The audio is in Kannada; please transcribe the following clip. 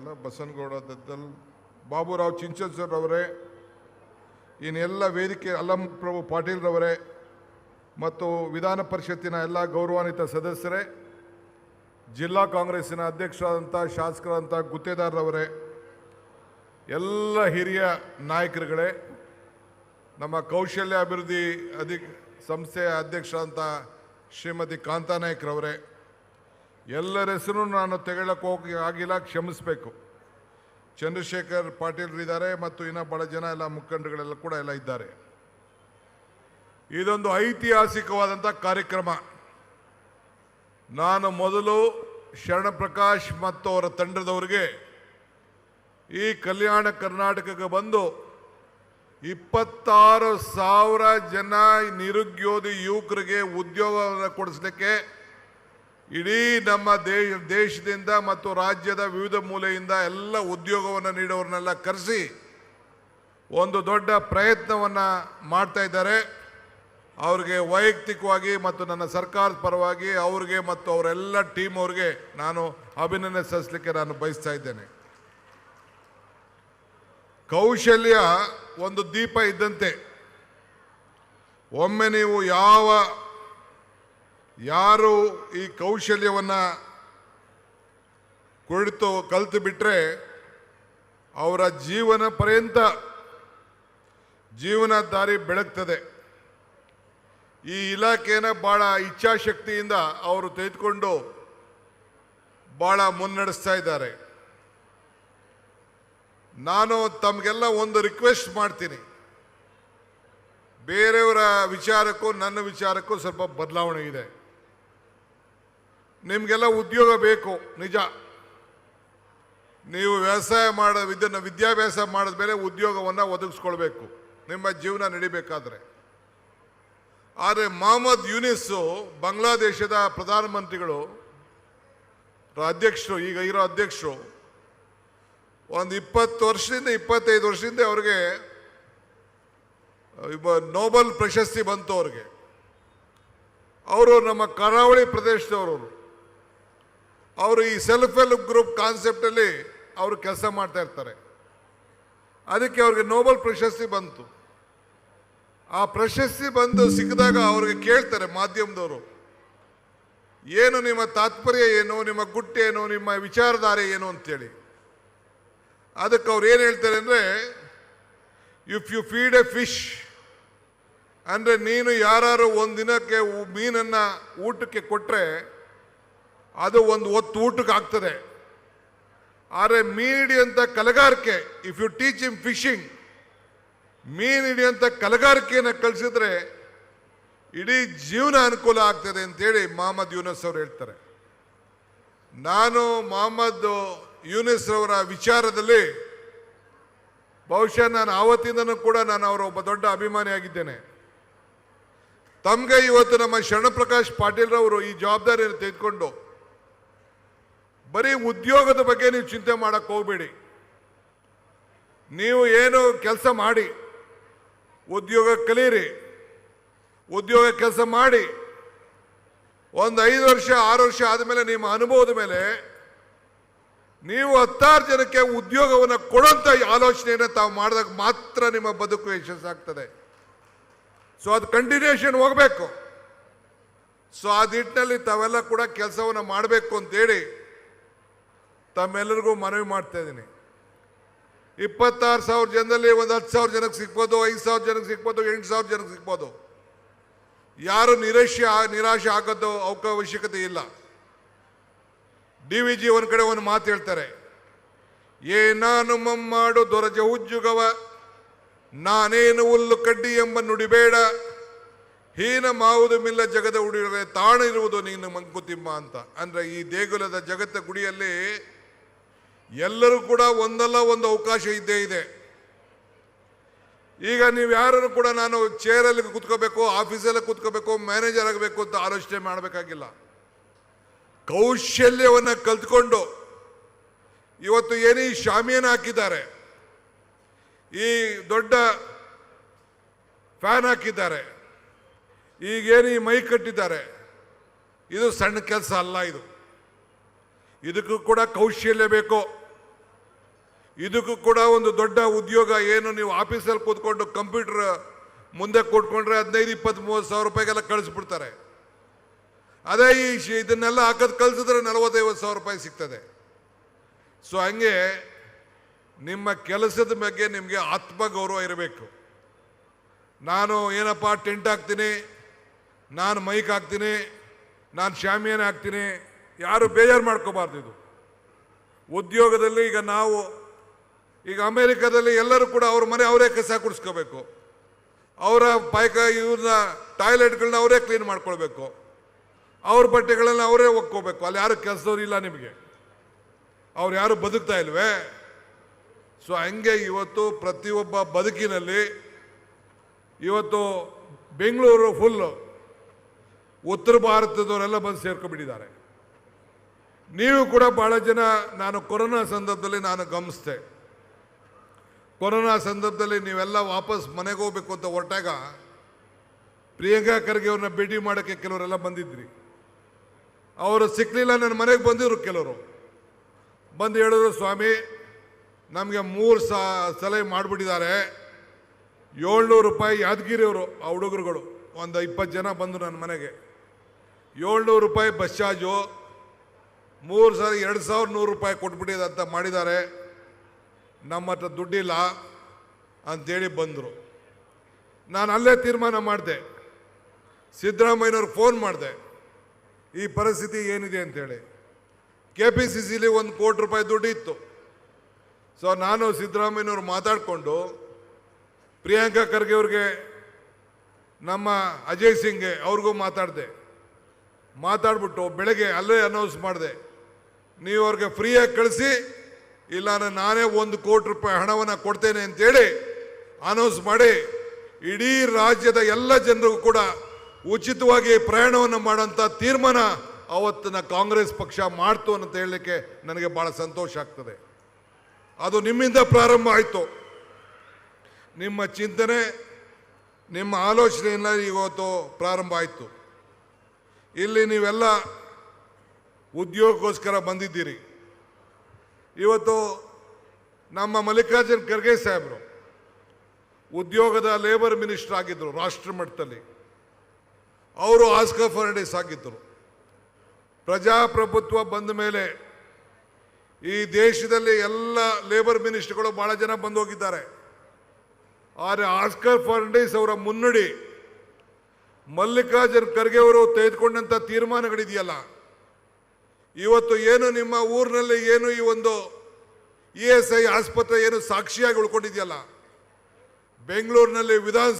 ಆಯ್ತಲ್ಲ, ಬಸನಗೌಡ ದದ್ದಲ್, ಬಾಬುರಾವ್ ಚಿಂಚೋಸರ್ ಅವರೇ, ಇನ್ನೆಲ್ಲ ವೇದಿಕೆ ಅಲ್ಲಂ ಪ್ರಭು ಪಾಟೀಲ್ ರವರೇ ಮತ್ತು ವಿಧಾನ ಪರಿಷತ್ತಿನ ಎಲ್ಲ ಗೌರವಾನ್ವಿತ ಸದಸ್ಯರೇ, ಜಿಲ್ಲಾ ಕಾಂಗ್ರೆಸ್ಸಿನ ಅಧ್ಯಕ್ಷರಾದಂಥ ಶಾಸಕರಾದಂಥ ಗುತ್ತೇದಾರ್ರವರೇ, ಎಲ್ಲ ಹಿರಿಯ ನಾಯಕರುಗಳೇ, ನಮ್ಮ ಕೌಶಲ್ಯ ಅಭಿವೃದ್ಧಿ ಸಂಸ್ಥೆಯ ಅಧ್ಯಕ್ಷರಾದಂಥ ಶ್ರೀಮತಿ ಕಾಂತಾ ನಾಯ್ಕರವರೇ, ಎಲ್ಲರ ಹೆಸರು ನಾನು ತೆಗೊಳ್ಳಕ್ಕೆ ಹೋಗಿ ಆಗಿಲ್ಲ, ಕ್ಷಮಿಸಬೇಕು. ಚಂದ್ರಶೇಖರ್ ಪಾಟೀಲ್ ಇದ್ದಾರೆ ಮತ್ತು ಇನ್ನು ಬಹಳ ಜನ ಎಲ್ಲ ಮುಖಂಡಗಳೆಲ್ಲ ಕೂಡ ಎಲ್ಲ ಇದ್ದಾರೆ. ಇದೊಂದು ಐತಿಹಾಸಿಕವಾದಂಥ ಕಾರ್ಯಕ್ರಮ. ನಾನು ಮೊದಲು ಶರಣಪ್ರಕಾಶ್ ಮತ್ತು ಅವರ ತಂಡದವರಿಗೆ ಈ ಕಲ್ಯಾಣ ಕರ್ನಾಟಕಕ್ಕೆ ಬಂದು 26,000 ಜನ ನಿರುದ್ಯೋಗಿ ಯುವಕರಿಗೆ ಉದ್ಯೋಗವನ್ನು ಕೊಡಿಸಲಿಕ್ಕೆ ಇಡೀ ನಮ್ಮ ದೇಶದಿಂದ ಮತ್ತು ರಾಜ್ಯದ ವಿವಿಧ ಮೂಲೆಯಿಂದ ಎಲ್ಲ ಉದ್ಯೋಗವನ್ನು ನೀಡೋರನ್ನೆಲ್ಲ ಕರೆಸಿ ಒಂದು ದೊಡ್ಡ ಪ್ರಯತ್ನವನ್ನು ಮಾಡ್ತಾ ಇದ್ದಾರೆ. ಅವ್ರಿಗೆ ವೈಯಕ್ತಿಕವಾಗಿ ಮತ್ತು ನನ್ನ ಸರ್ಕಾರದ ಪರವಾಗಿ ಅವ್ರಿಗೆ ಮತ್ತು ಅವರೆಲ್ಲ ಟೀಮ್ ಅವ್ರಿಗೆ ನಾನು ಅಭಿನಂದನೆ ಸಲ್ಲಿಸಲಿಕ್ಕೆ ನಾನು ಬಯಸ್ತಾ ಇದ್ದೇನೆ. ಕೌಶಲ್ಯ ಒಂದು ದೀಪ ಇದ್ದಂತೆ. ಒಮ್ಮೆ ನೀವು ಯಾರು ಈ ಕೌಶಲ್ಯವನ್ನು ಕಲಿತು ಬಿಟ್ಟರೆ ಅವರ ಜೀವನ ಪರ್ಯಂತ ಜೀವನ ದಾರಿ ಬೆಳಗ್ತದೆ. ಈ ಇಲಾಖೆನ ಭಾಳ ಇಚ್ಛಾಶಕ್ತಿಯಿಂದ ಅವರು ತೆಗೆದುಕೊಂಡು ಭಾಳ ಮುನ್ನಡೆಸ್ತಾ ಇದ್ದಾರೆ. ನಾನು ತಮಗೆಲ್ಲ ಒಂದು ರಿಕ್ವೆಸ್ಟ್ ಮಾಡ್ತೀನಿ, ಬೇರೆಯವರ ವಿಚಾರಕ್ಕೂ ನನ್ನ ವಿಚಾರಕ್ಕೂ ಸ್ವಲ್ಪ ಬದಲಾವಣೆ ಇದೆ. ನಿಮಗೆಲ್ಲ ಉದ್ಯೋಗ ಬೇಕು ನಿಜ. ನೀವು ವಿದ್ಯಾಭ್ಯಾಸ ಮಾಡಿದ ಮೇಲೆ ಉದ್ಯೋಗವನ್ನು ಒದಗಿಸ್ಕೊಳ್ಬೇಕು ನಿಮ್ಮ ಜೀವನ ನಡಿಬೇಕಾದ್ರೆ. ಆದರೆ ಮೊಹಮ್ಮದ್ ಯೂನಿಸ್ಸು ಬಾಂಗ್ಲಾದೇಶದ ಪ್ರಧಾನಮಂತ್ರಿಗಳು ಅಧ್ಯಕ್ಷರು, ಈಗ ಇರೋ ಅಧ್ಯಕ್ಷರು, ಒಂದು 20 ವರ್ಷದಿಂದ 25 ವರ್ಷದಿಂದ ಅವ್ರಿಗೆ ನೋಬೆಲ್ ಪ್ರಶಸ್ತಿ ಬಂತು ಅವ್ರಿಗೆ. ಅವರು ನಮ್ಮ ಕರಾವಳಿ ಪ್ರದೇಶದವರು. ಅವರು ಈ ಸೆಲ್ಫ್ ಹೆಲ್ಪ್ ಗ್ರೂಪ್ ಕಾನ್ಸೆಪ್ಟಲ್ಲಿ ಅವರು ಕೆಲಸ ಮಾಡ್ತಾ ಇರ್ತಾರೆ. ಅದಕ್ಕೆ ಅವ್ರಿಗೆ ನೋಬೆಲ್ ಪ್ರಶಸ್ತಿ ಬಂತು. ಆ ಪ್ರಶಸ್ತಿ ಬಂದು ಸಿಕ್ಕಿದಾಗ ಅವ್ರಿಗೆ ಕೇಳ್ತಾರೆ ಮಾಧ್ಯಮದವರು, ಏನು ನಿಮ್ಮ ತಾತ್ಪರ್ಯ ಏನು, ನಿಮ್ಮ ಗುಟ್ಟೇನು, ನಿಮ್ಮ ವಿಚಾರಧಾರೆ ಏನು ಅಂತೇಳಿ. ಅದಕ್ಕೆ ಅವ್ರು ಏನು ಹೇಳ್ತಾರೆ ಅಂದರೆ, if you feed a fish, ಅಂದರೆ ನೀನು ಯಾರು ಒಂದು ದಿನಕ್ಕೆ ಮೀನನ್ನು ಊಟಕ್ಕೆ ಕೊಟ್ಟರೆ ಅದು ಒಂದು ಹೊತ್ತು ಊಟಕ್ಕೆ ಆಗ್ತದೆ. ಆದರೆ ಮೀನು ಹಿಡಿಯಂಥ ಕಲಗಾರಿಕೆ, if you teach him fishing, ಮೀನು ಹಿಡಿಯಂಥ ಕಲಗಾರಿಕೆಯನ್ನು ಕಲಿಸಿದ್ರೆ ಇಡೀ ಜೀವನ ಅನುಕೂಲ ಆಗ್ತದೆ ಅಂತೇಳಿ ಮೊಹಮ್ಮದ್ ಯೂನಿಸ್ ಅವರು ಹೇಳ್ತಾರೆ. ನಾನು ಮೊಹಮ್ಮದ್ ಯೂನಿಸ್ ಅವರ ವಿಚಾರದಲ್ಲಿ ಬಹುಶಃ ನಾನು ಆವತ್ತಿಂದನೂ ಕೂಡ ನಾನು ಅವರ ಒಬ್ಬ ದೊಡ್ಡ ಅಭಿಮಾನಿಯಾಗಿದ್ದೇನೆ. ತಮಗೆ ಇವತ್ತು ನಮ್ಮ ಶರಣಪ್ರಕಾಶ್ ಪಾಟೀಲ್ ರವರು ಈ ಜವಾಬ್ದಾರಿಯನ್ನು ತೆಗೆದುಕೊಂಡು ಬರೀ ಉದ್ಯೋಗದ ಬಗ್ಗೆ ನೀವು ಚಿಂತೆ ಮಾಡಕ್ಕೆ ಹೋಗಬೇಡಿ. ನೀವು ಏನು ಕೆಲಸ ಮಾಡಿ, ಉದ್ಯೋಗ ಕಲೀರಿ, ಉದ್ಯೋಗ ಕೆಲಸ ಮಾಡಿ, ಒಂದು 5 ವರ್ಷ 6 ವರ್ಷ ಆದಮೇಲೆ ನಿಮ್ಮ ಅನುಭವದ ಮೇಲೆ ನೀವು 10 ಜನಕ್ಕೆ ಉದ್ಯೋಗವನ್ನು ಕೊಡುವಂಥ ಆಲೋಚನೆಯನ್ನು ತಾವು ಮಾಡಿದಾಗ ಮಾತ್ರ ನಿಮ್ಮ ಬದುಕು ಯಶಸ್ಸಾಗ್ತದೆ. ಸೊ ಅದು ಕಂಟಿನ್ಯೂಷನ್ ಹೋಗಬೇಕು. ಸೊ ಆ ನಿಟ್ಟಿನಲ್ಲಿ ತಾವೆಲ್ಲ ಕೂಡ ಕೆಲಸವನ್ನು ಮಾಡಬೇಕು ಅಂತೇಳಿ ತಮ್ಮೆಲ್ಲರಿಗೂ ಮನವಿ ಮಾಡ್ತಾ ಇದ್ದೀನಿ. 26,000 ಜನದಲ್ಲಿ ಒಂದು 10,000 ಜನಕ್ಕೆ ಸಿಗ್ಬೋದು, 5,000 ಜನಕ್ಕೆ ಸಿಗ್ಬೋದು, 8,000 ಜನಕ್ಕೆ ಸಿಗ್ಬೋದು. ಯಾರು ನಿರಾಶೆ ಆಗೋದು ಅವಶ್ಯಕತೆ ಇಲ್ಲ. DVG ಒಂದು ಕಡೆ ಒಂದು ಮಾತು ಹೇಳ್ತಾರೆ, ಏನಾನು ಮಮ್ಮಾಡು ದೊರಜ ಉಜ್ಜುಗವ, ನಾನೇನು ಹುಲ್ಲು ಕಡ್ಡಿ ಎಂಬ ನುಡಿಬೇಡ, ಹೀನ ಮಾವುದು ಮಿಲ್ಲ ಜಗದ ಉಡಿದರೆ ತಾಣಿರುವುದು ನೀನು ಮಂಕುತಿಮ್ಮ ಅಂತ. ಅಂದರೆ ಈ ದೇಗುಲದ ಜಗತ್ತ ಗುಡಿಯಲ್ಲಿ ಎಲ್ಲರೂ ಕೂಡ ಒಂದಲ್ಲ ಒಂದು ಅವಕಾಶ ಇದ್ದೇ ಇದೆ. ಈಗ ನೀವು ಯಾರು ಕೂಡ ನಾನು ಚೇರಲ್ಲಿ ಕೂತ್ಕೋಬೇಕು, ಆಫೀಸಲ್ಲಿ ಕೂತ್ಕೋಬೇಕು, ಮ್ಯಾನೇಜರ್ ಆಗಬೇಕು ಅಂತ ಆಲೋಚನೆ ಮಾಡಬೇಕಾಗಿಲ್ಲ. ಕೌಶಲ್ಯವನ್ನು ಕಲ್ತ್ಕೊಂಡು ಇವತ್ತು ಏನೇ ಶಾಮಿಯಾನ ಹಾಕಿದ್ದಾರೆ, ಈ ದೊಡ್ಡ ಫ್ಯಾನ್ ಹಾಕಿದ್ದಾರೆ, ಈಗೇನು ಮೈ ಕಟ್ಟಿದ್ದಾರೆ, ಇದು ಸಣ್ಣ ಕೆಲಸ ಅಲ್ಲ. ಇದಕ್ಕೂ ಕೂಡ ಕೌಶಲ್ಯ ಬೇಕು. ಇದಕ್ಕೂ ಕೂಡ ಒಂದು ದೊಡ್ಡ ಉದ್ಯೋಗ. ಏನು ನೀವು ಆಫೀಸಲ್ಲಿ ಕೂತ್ಕೊಂಡು ಕಂಪ್ಯೂಟರ್ ಮುಂದೆ ಕೊಟ್ಕೊಂಡ್ರೆ 15-20-30 ರೂಪಾಯಿಗೆಲ್ಲ ಕಳಿಸ್ಬಿಡ್ತಾರೆ. ಅದೇ ಇದನ್ನೆಲ್ಲ ಹಾಕೋದು ಕಳಿಸಿದ್ರೆ 40-50 ರೂಪಾಯಿ ಸಿಗ್ತದೆ. ಸೊ ಹಂಗೆ ನಿಮ್ಮ ಕೆಲಸದ ಬಗ್ಗೆ ನಿಮಗೆ ಆತ್ಮಗೌರವ ಇರಬೇಕು. ನಾನು ಏನಪ್ಪ ಟೆಂಟ್ ಹಾಕ್ತೀನಿ, ನಾನು ಮೈಕ್ ಹಾಕ್ತೀನಿ, ನಾನು ಶಾಮಿಯಾನ ಹಾಕ್ತೀನಿ, ಯಾರು ಬೇಜಾರು ಮಾಡ್ಕೋಬಾರ್ದು. ಇದು ಉದ್ಯೋಗದಲ್ಲಿ ಈಗ ಅಮೇರಿಕಾದಲ್ಲಿ ಎಲ್ಲರೂ ಕೂಡ ಅವ್ರ ಮನೆ ಅವರೇ ಕಸ ಗುಡಿಸ್ಕೋಬೇಕು, ಅವರ ಇವ್ರನ್ನ ಟಾಯ್ಲೆಟ್ಗಳನ್ನ ಅವರೇ ಕ್ಲೀನ್ ಮಾಡ್ಕೊಳ್ಬೇಕು, ಅವ್ರ ಬಟ್ಟೆಗಳನ್ನ ಅವರೇ ಒಕ್ಕೋಬೇಕು. ಅಲ್ಲಿ ಯಾರು ಕೆಲಸದವ್ರು ಇಲ್ಲ ನಿಮಗೆ, ಅವ್ರು ಯಾರು ಬದುಕ್ತಾ ಇಲ್ವೇ? ಸೊ ಹಂಗೆ ಇವತ್ತು ಪ್ರತಿಯೊಬ್ಬ ಬದುಕಿನಲ್ಲಿ ಇವತ್ತು ಬೆಂಗಳೂರು ಫುಲ್ಲು ಉತ್ತರ ಭಾರತದವರೆಲ್ಲ ಬಂದು ಸೇರ್ಕೊಂಡ್ಬಿಟ್ಟಿದ್ದಾರೆ. ನೀವು ಕೂಡ ಭಾಳ ಜನ ನಾನು ಕೊರೋನಾ ಸಂದರ್ಭದಲ್ಲಿ ನಾನು ಗಮನಿಸಿದೆ. ಕೊರೋನಾ ಸಂದರ್ಭದಲ್ಲಿ ನೀವೆಲ್ಲ ವಾಪಸ್ ಮನೆಗೆ ಹೋಗ್ಬೇಕು ಅಂತ ಹೊರಟಾಗ ಪ್ರಿಯಾಂಕಾ ಖರ್ಗೆ ಅವ್ರನ್ನ ಭೇಟಿ ಮಾಡೋಕ್ಕೆ ಕೆಲವರೆಲ್ಲ ಬಂದಿದ್ರಿ. ಅವರು ಸಿಕ್ಕಲಿಲ್ಲ, ನನ್ನ ಮನೆಗೆ ಬಂದಿದ್ರು. ಕೆಲವರು ಬಂದು ಹೇಳಿದ್ರು, ಸ್ವಾಮಿ ನಮಗೆ 3 ಸಲಹೆ ಮಾಡಿಬಿಟ್ಟಿದ್ದಾರೆ, 700 ರೂಪಾಯಿ. ಯಾದಗಿರಿಯವರು ಆ ಹುಡುಗರುಗಳು ಒಂದು 20 ಜನ ಬಂದು ನನ್ನ ಮನೆಗೆ 700 ರೂಪಾಯಿ ಬಸ್ ಚಾರ್ಜು, 3 ಸಲ 2100 ರೂಪಾಯಿ ಕೊಟ್ಬಿಟ್ಟಿದೆ ಅಂತ ಮಾಡಿದ್ದಾರೆ, ನಮ್ಮ ಹತ್ರ ದುಡ್ಡಿಲ್ಲ ಅಂಥೇಳಿ ಬಂದರು. ನಾನು ಅಲ್ಲೇ ತೀರ್ಮಾನ ಮಾಡಿದೆ, ಸಿದ್ದರಾಮಯ್ಯನವ್ರಿಗೆ ಫೋನ್ ಮಾಡಿದೆ, ಈ ಪರಿಸ್ಥಿತಿ ಏನಿದೆ ಅಂಥೇಳಿ. KPCCಲಿ 1 ಕೋಟಿ ರೂಪಾಯಿ ದುಡ್ಡು ಇತ್ತು. ಸೊ ನಾನು ಸಿದ್ದರಾಮಯ್ಯನವ್ರು ಮಾತಾಡಿಕೊಂಡು ಪ್ರಿಯಾಂಕಾ ಖರ್ಗೆ ಅವ್ರಿಗೆ, ನಮ್ಮ ಅಜಯ್ ಸಿಂಗ್ಗೆ ಅವ್ರಿಗೂ ಮಾತಾಡ್ಬಿಟ್ಟು ಬೆಳಗ್ಗೆ ಅಲ್ಲೇ ಅನೌನ್ಸ್ ಮಾಡಿದೆ, ನೀವು ಅವ್ರಿಗೆ ಫ್ರೀಯಾಗಿ ಕಳಿಸಿ, ಇಲ್ಲ ನಾನೇ 1 ಕೋಟಿ ರೂಪಾಯಿ ಹಣವನ್ನು ಕೊಡ್ತೇನೆ ಅಂತೇಳಿ ಅನೌನ್ಸ್ ಮಾಡಿ ಇಡೀ ರಾಜ್ಯದ ಎಲ್ಲ ಜನರಿಗೂ ಕೂಡ ಉಚಿತವಾಗಿ ಪ್ರಯಾಣವನ್ನು ಮಾಡೋಂಥ ತೀರ್ಮಾನ ಅವತ್ತಿನ ಕಾಂಗ್ರೆಸ್ ಪಕ್ಷ ಮಾಡ್ತು ಅಂತ ಹೇಳಲಿಕ್ಕೆ ನನಗೆ ಭಾಳ ಸಂತೋಷ ಆಗ್ತದೆ. ಅದು ನಿಮ್ಮಿಂದ ಪ್ರಾರಂಭ ಆಯಿತು. ನಿಮ್ಮ ಚಿಂತನೆ, ನಿಮ್ಮ ಆಲೋಚನೆಯಿಂದ ಇವತ್ತು ಪ್ರಾರಂಭ ಆಯಿತು. ಇಲ್ಲಿ ನೀವೆಲ್ಲ ಉದ್ಯೋಗಕ್ಕೋಸ್ಕರ ಬಂದಿದ್ದೀರಿ. ಇವತ್ತು ನಮ್ಮ ಮಲ್ಲಿಕಾರ್ಜುನ್ ಖರ್ಗೆ ಸಾಹೇಬರು ಉದ್ಯೋಗದ ಲೇಬರ್ ಮಿನಿಸ್ಟರ್ ಆಗಿದ್ದರು ರಾಷ್ಟ್ರ ಮಟ್ಟದಲ್ಲಿ. ಅವರು ಆಸ್ಕರ್ ಫರ್ನಾಂಡಿಸ್ ಆಗಿದ್ದರು. ಪ್ರಜಾಪ್ರಭುತ್ವ ಬಂದ ಮೇಲೆ ಈ ದೇಶದಲ್ಲಿ ಎಲ್ಲ ಲೇಬರ್ ಮಿನಿಸ್ಟರ್ಗಳು ಭಾಳ ಜನ ಬಂದು ಹೋಗಿದ್ದಾರೆ. ಆದರೆ ಆಸ್ಕರ್ ಫರ್ನಾಂಡಿಸ್ ಅವರ ಮುನ್ನಡಿ, ಮಲ್ಲಿಕಾರ್ಜುನ್ ಖರ್ಗೆ ಅವರು ತೆಗೆದುಕೊಂಡಂಥ ತೀರ್ಮಾನಗಳಿದೆಯಲ್ಲ, ಇವತ್ತು ಏನು ನಿಮ್ಮ ಊರಿನಲ್ಲಿ ಏನು ಈ ಒಂದು ESI ಆಸ್ಪತ್ರೆ ಏನು ಸಾಕ್ಷಿಯಾಗಿ ಉಳ್ಕೊಂಡಿದೆಯಲ್ಲ, ಬೆಂಗಳೂರಿನಲ್ಲಿ